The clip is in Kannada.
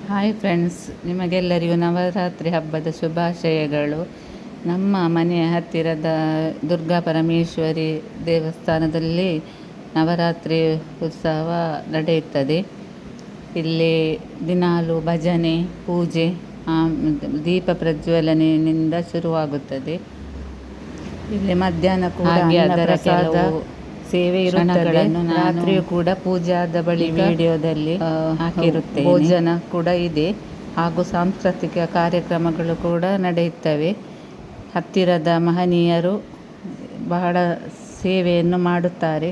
ಹಾಯ್ ಫ್ರೆಂಡ್ಸ್, ನಿಮಗೆಲ್ಲರಿಗೂ ನವರಾತ್ರಿ ಹಬ್ಬದ ಶುಭಾಶಯಗಳು. ನಮ್ಮ ಮನೆಯ ಹತ್ತಿರದ ದುರ್ಗಾ ಪರಮೇಶ್ವರಿ ದೇವಸ್ಥಾನದಲ್ಲಿ ನವರಾತ್ರಿ ಉತ್ಸವ ನಡೆಯುತ್ತದೆ. ಇಲ್ಲಿ ದಿನಾಲು ಭಜನೆ, ಪೂಜೆ, ದೀಪ ಪ್ರಜ್ವಲನೆಯಿಂದ ಶುರುವಾಗುತ್ತದೆ. ಇಲ್ಲಿ ಮಧ್ಯಾಹ್ನ ಕೂಡ ಪ್ರಸಾದ ಸೇವೆ ಇರುತ್ತದೆ. ರಾತ್ರಿಯೂ ಕೂಡ ಪೂಜಾದ ಬಳಿ ವಿಡಿಯೋದಲ್ಲಿ ಹಾಕಿರುತ್ತೇನೆ. ಭೋಜನ ಕೂಡ ಇದೆ ಹಾಗೂ ಸಾಂಸ್ಕೃತಿಕ ಕಾರ್ಯಕ್ರಮಗಳು ಕೂಡ ನಡೆಯುತ್ತವೆ. ಹತ್ತಿರದ ಮಹನೀಯರು ಬಹಳ ಸೇವೆಯನ್ನು ಮಾಡುತ್ತಾರೆ.